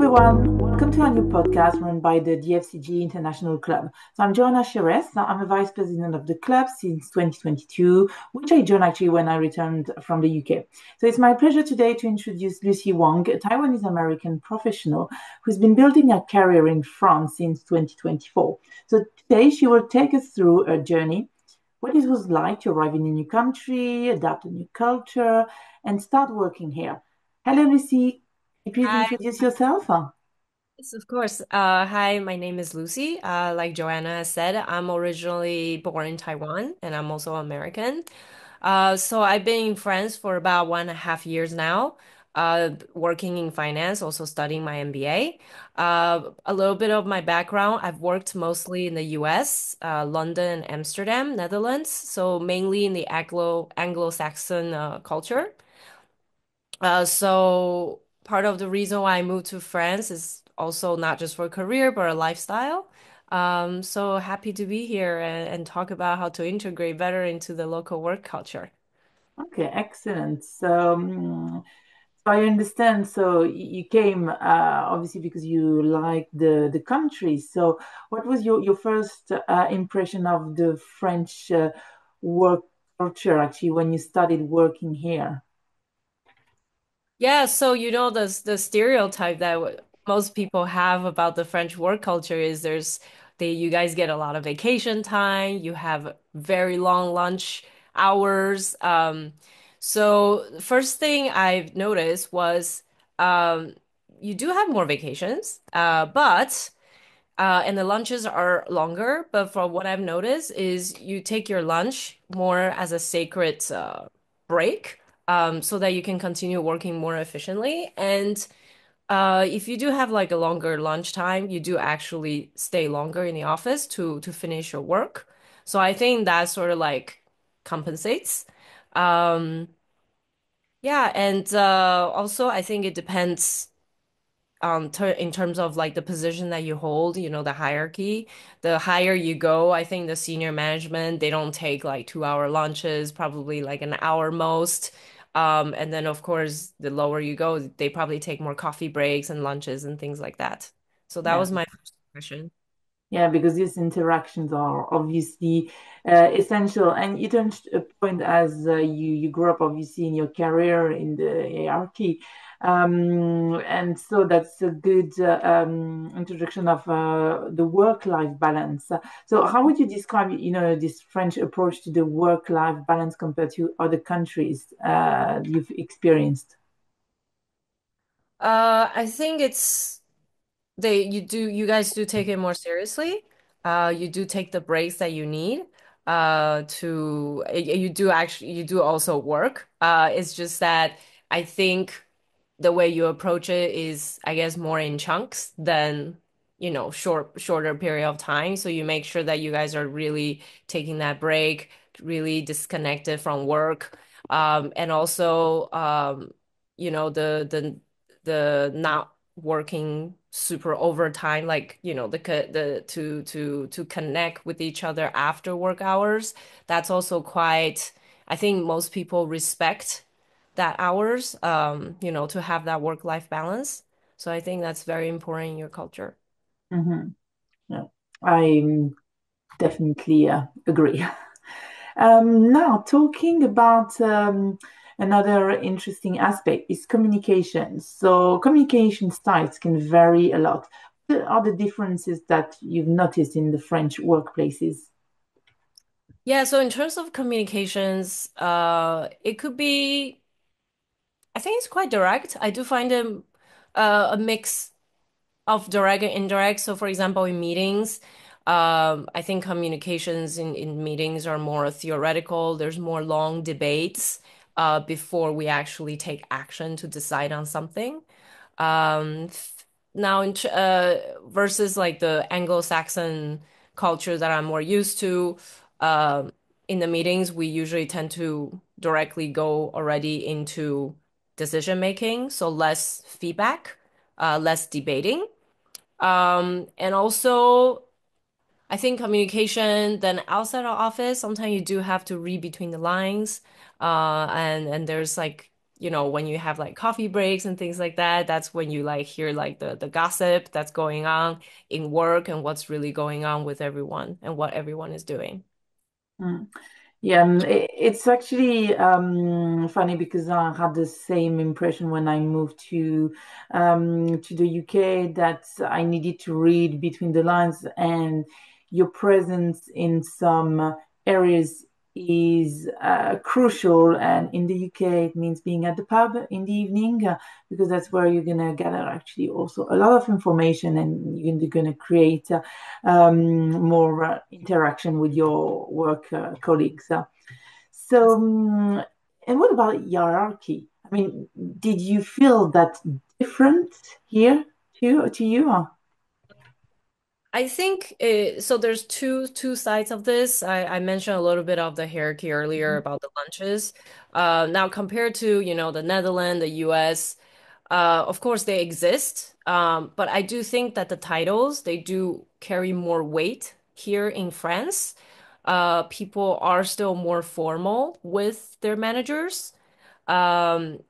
everyone, welcome to our new podcast run by the DFCG International Club. So I'm Joanna Sheres. I'm a vice president of the club since 2022, which I joined actually when I returned from the UK. So it's my pleasure today to introduce Lucy Wang, a Taiwanese American professional who's been building a career in France since 2024. So today she will take us through a journey, what it was like to arrive in a new country, adapt a new culture, and start working here. Hello, Lucy. Can you please Hi, introduce yourself? yes, of course. Hi, my name is Lucy. Like Joanna said, I'm originally born in Taiwan and I'm also American. So I've been in France for about 1.5 years now, working in finance, also studying my MBA. A little bit of my background, I've worked mostly in the US, London and Amsterdam, Netherlands, so mainly in the Anglo-Saxon culture. So part of the reason why I moved to France is also not just for career, but a lifestyle. So happy to be here and talk about how to integrate better into the local work culture. Okay, excellent. So I understand. So you came obviously because you like the country. So what was your first impression of the French work culture actually when you started working here? Yeah, so the stereotype that most people have about the French work culture is you guys get a lot of vacation time, you have very long lunch hours. So the first thing I've noticed was um you do have more vacations, but and the lunches are longer, but for what I've noticed is you take your lunch more as a sacred break, so that you can continue working more efficiently. And if you do have like a longer lunch time, you do actually stay longer in the office to finish your work. So I think that sort of like compensates. Um, yeah, and also I think it depends ter in terms of like the position that you hold, the hierarchy. The higher you go, I think the senior management, they don't take like 2 hour lunches, probably like an hour most. And then of course, the lower you go, they probably take more coffee breaks and lunches and things like that. So that Yeah. was my first impression. Yeah, because these interactions are obviously essential. And you touched a point as you grew up obviously in your career in the hierarchy. And so that's a good introduction of the work-life balance. So how would you describe, this French approach to the work-life balance compared to other countries you've experienced? I think you guys do take it more seriously. You do take the breaks that you need. You do also work. It's just that I think the way you approach it is, I guess, more in chunks than, shorter period of time. So you make sure that you guys are really taking that break, really disconnected from work. And also, the not working super overtime, like, the to connect with each other after work hours. That's also quite, I think most people respect that hours, to have that work-life balance. So I think that's very important in your culture. Hmm. Yeah, I definitely agree. Now, talking about another interesting aspect is communication. So, communication styles can vary a lot. What are the differences that you've noticed in the French workplaces? Yeah, so in terms of communications, it could be, I think it's quite direct. I do find them a mix of direct and indirect. So, for example, in meetings, I think communications in meetings are more theoretical. There's more long debates before we actually take action to decide on something. Um, Now, versus like the Anglo-Saxon culture that I'm more used to, in the meetings, we usually tend to directly go already into decision making, so less feedback, less debating. And also, I think communication, then outside of office, sometimes you do have to read between the lines. And there's like when you have like coffee breaks and things like that, that's when you like hear like the gossip that's going on in work and what's really going on with everyone and what everyone is doing. Mm. Yeah, it's actually funny because I had the same impression when I moved to the UK that I needed to read between the lines, and your presence in some areas is crucial. And in the UK, it means being at the pub in the evening because that's where you're gonna gather actually also a lot of information, and you're gonna create more interaction with your work colleagues. And what about hierarchy? I mean, did you feel that different here to you? I think so. There's two sides of this. I mentioned a little bit of the hierarchy earlier about the lunches. Now compared to the Netherlands, the U.S., of course they exist. But I do think that the titles they do carry more weight here in France. People are still more formal with their managers. And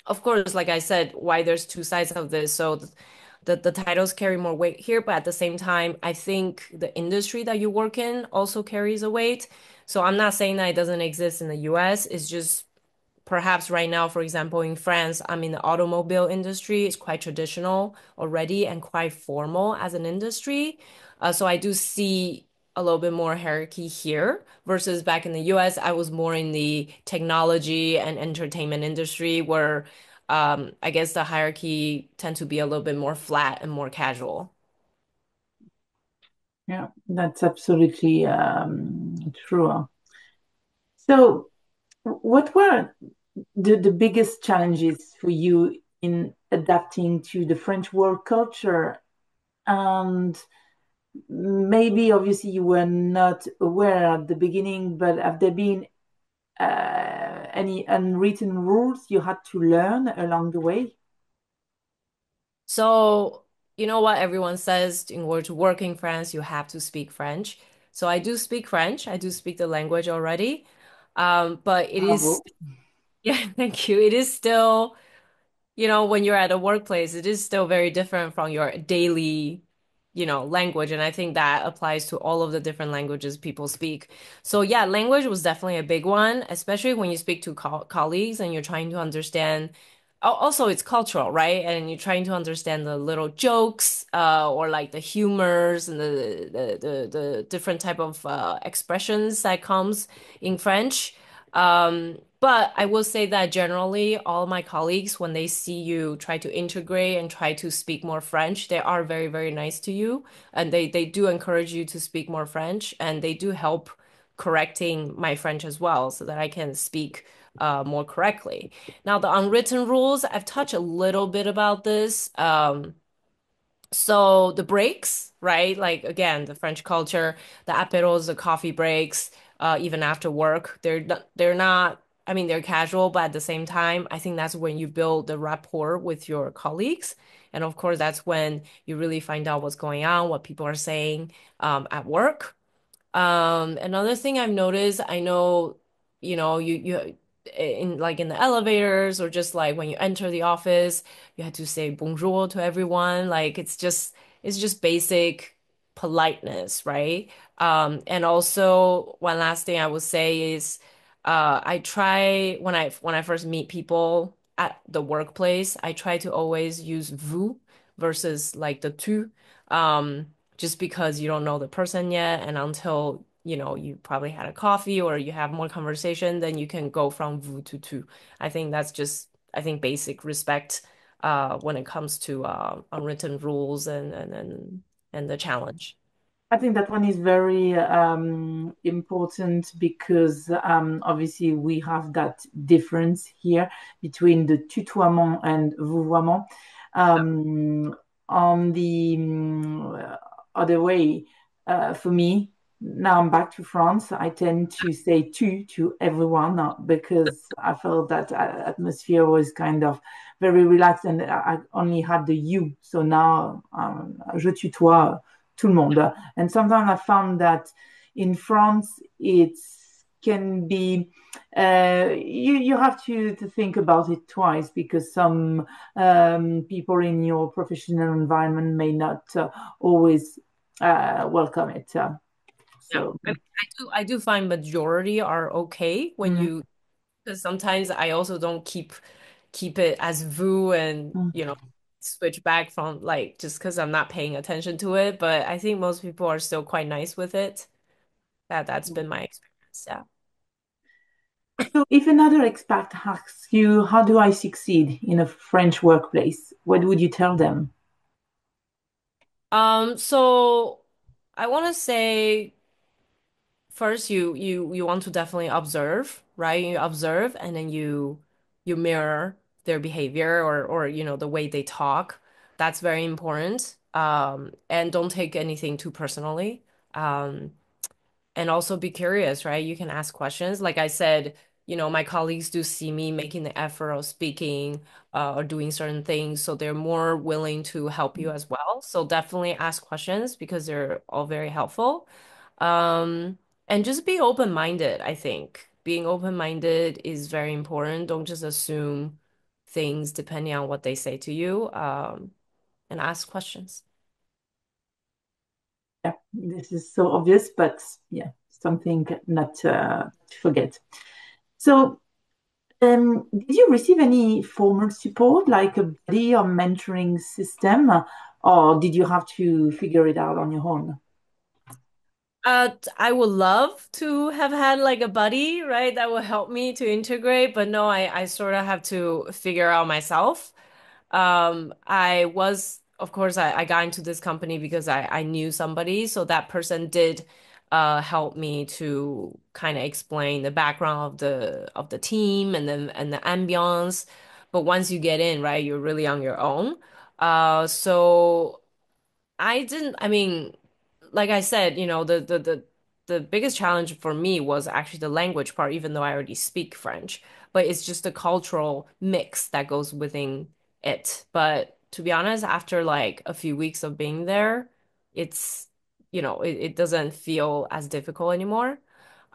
of course, like I said, why there's two sides of this. So the titles carry more weight here, but at the same time, I think the industry that you work in also carries a weight. So I'm not saying that it doesn't exist in the US. It's just perhaps right now, for example, in France, I'm in the automobile industry. It's quite traditional already and quite formal as an industry. So I do see a little bit more hierarchy here versus back in the US, I was more in the technology and entertainment industry where I guess the hierarchy tend to be a little bit more flat and more casual. Yeah, that's absolutely true. So, what were the biggest challenges for you in adapting to the French work culture? And maybe, obviously, you were not aware at the beginning, but have there been any unwritten rules you had to learn along the way? So, you know what everyone says in order to work in France, you have to speak French. So I do speak French. I do speak the language already. But it is, Bravo. yeah, thank you. It is still when you're at a workplace, it is still very different from your daily, language. And I think that applies to all of the different languages people speak. So yeah, language was definitely a big one, especially when you speak to colleagues and you're trying to understand. Also, it's cultural, right? And you're trying to understand the little jokes, or like the humors and the different type of expressions that comes in French. But I will say that generally, all my colleagues, when they see you try to integrate and try to speak more French, they are very, very nice to you. And they do encourage you to speak more French, and they do help correcting my French as well so that I can speak more correctly. Now, the unwritten rules, I've touched a little bit about this. So the breaks, right? Like again, the French culture, the aperos, the coffee breaks, even after work, they're not, I mean, they're casual, but at the same time, I think that's when you build the rapport with your colleagues. And of course, that's when you really find out what's going on, what people are saying at work. Another thing I've noticed, I know, you in the elevators or just like when you enter the office, you had to say bonjour to everyone. Like it's just basic politeness, right? And also one last thing I would say is I try when I first meet people at the workplace, I try to always use vous versus like the tu. Just because you don't know the person yet, and until you probably had a coffee or you have more conversation, then you can go from vous to tu. I think that's just basic respect when it comes to unwritten rules and the challenge. I think that one is very important because obviously we have that difference here between the tutoiement and vouvoiement. Um, on the other way, for me, now I'm back to France, I tend to say tu to everyone because I felt that atmosphere was kind of very relaxed and I only had the you. So now, je tutoie tout le monde. And sometimes I found that in France, it's can be you have to think about it twice because some people in your professional environment may not always welcome it. Yeah. So I do find majority are okay when mm, you because sometimes I also don't keep it as VU and mm, switch back from like just because I'm not paying attention to it. But I think most people are still quite nice with it. That's mm. been my experience. Yeah. So if another expat asks you, how do I succeed in a French workplace? What would you tell them? So I want to say first you want to definitely observe, right? You observe and then you mirror their behavior or the way they talk. That's very important. And don't take anything too personally. Um, and also be curious, right? You can ask questions. Like I said, my colleagues do see me making the effort of speaking or doing certain things, so they're more willing to help you as well. So definitely ask questions because they're all very helpful. Um, and just be open-minded, I think. Being open-minded is very important. Don't just assume things depending on what they say to you, and ask questions. Yeah, this is so obvious, but yeah, something not to forget. So, did you receive any formal support, like a buddy or mentoring system, or did you have to figure it out on your own? I would love to have had like a buddy, right? That would help me to integrate, but no, I sort of have to figure out myself. Of course, I got into this company because I knew somebody, so that person did help me to kind of explain the background of the team and the ambiance. But once you get in, right, you're really on your own. So I mean, like I said, the biggest challenge for me was actually the language part, even though I already speak French, but it's just the cultural mix that goes within it. But to be honest, after like a few weeks of being there, it's, it doesn't feel as difficult anymore.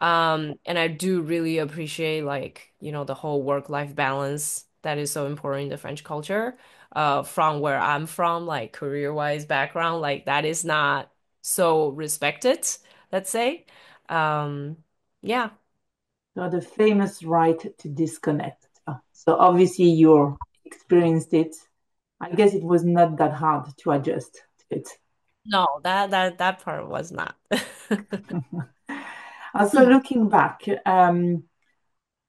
And I do really appreciate like, the whole work-life balance that is so important in the French culture from where I'm from, like career-wise background, like that is not so respected, let's say. Um, yeah. So the famous right to disconnect. So obviously you experienced it. I guess it was not that hard to adjust to it. No, that part was not. So looking back,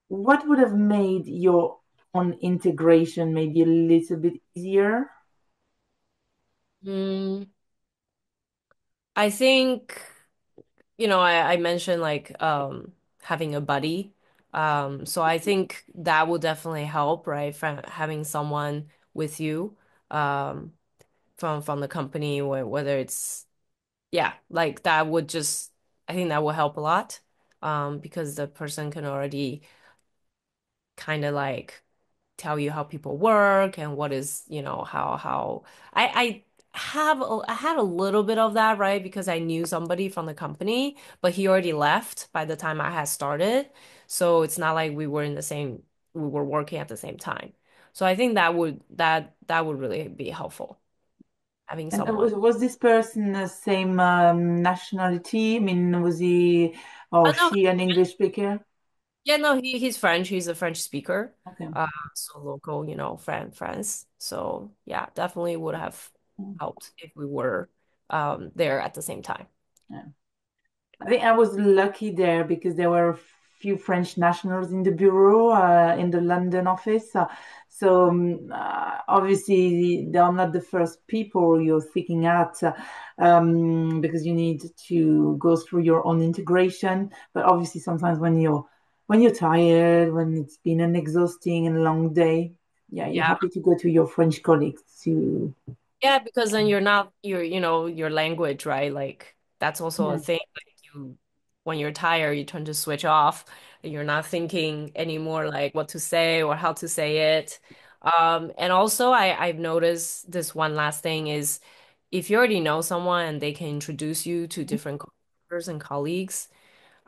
what would have made your own integration maybe a little bit easier? Mm, I think, I mentioned like having a buddy. So I think that will definitely help, right? From having someone with you um from the company, whether it's yeah, like that would just I think that will help a lot. Because the person can already kind of like tell you how people work and what is, how I had a little bit of that, right? Because I knew somebody from the company, but he already left by the time I had started. So it's not like we were working at the same time. So I think that would really be helpful having And someone. was this person the same nationality? I mean, was he or No, she an English speaker? yeah, no, he's French. He's a French speaker. Okay. Uh, so local, France. So yeah, definitely would have helped if we were there at the same time. Yeah. I think I was lucky there because there were a few French nationals in the bureau, in the London office. Obviously, they are not the first people you're thinking at because you need to go through your own integration. But obviously, sometimes when you're tired, when it's been an exhausting and long day, yeah, you're Yeah. happy to go to your French colleagues to. Yeah, because then you're not your language, right? Like that's also a Yeah. thing. Like when you're tired, you tend to switch off. And you're not thinking anymore like what to say or how to say it. And also I've noticed this one last thing is if you already know someone and they can introduce you to different coworkers and colleagues,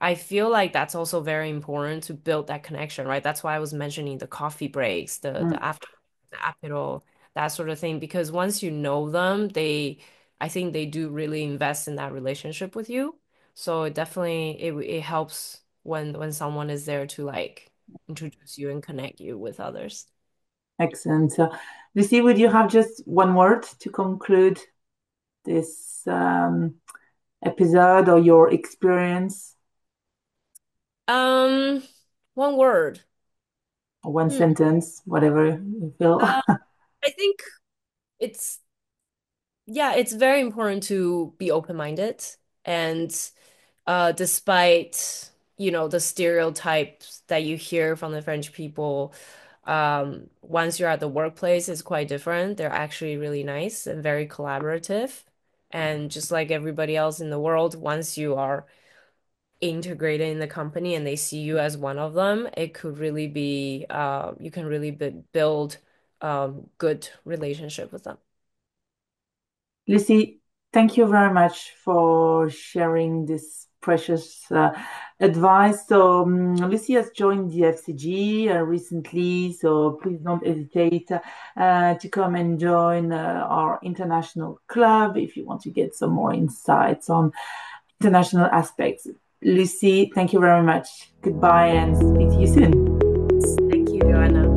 I feel like that's also very important to build that connection, right? That's why I was mentioning the coffee breaks, Mm, the apero, that sort of thing. Because once you know them, I think they do really invest in that relationship with you. So it helps when someone is there to like introduce you and connect you with others. excellent. So, Lucy, would you have just one word to conclude this episode or your experience, Um, one word. or one Hmm. sentence, whatever you feel? Uh, I think it's yeah, it's very important to be open-minded and despite, the stereotypes that you hear from the French people, once you're at the workplace, it's quite different. They're actually really nice and very collaborative. And just like everybody else in the world, once you are integrated in the company and they see you as one of them, it could really be, you can really build good relationship with them. Lucy, thank you very much for sharing this precious advice. So, Lucy has joined the FCG recently, so please don't hesitate to come and join our international club if you want to get some more insights on international aspects. Lucy, thank you very much. Goodbye and speak to you soon. Thank you, Joanna.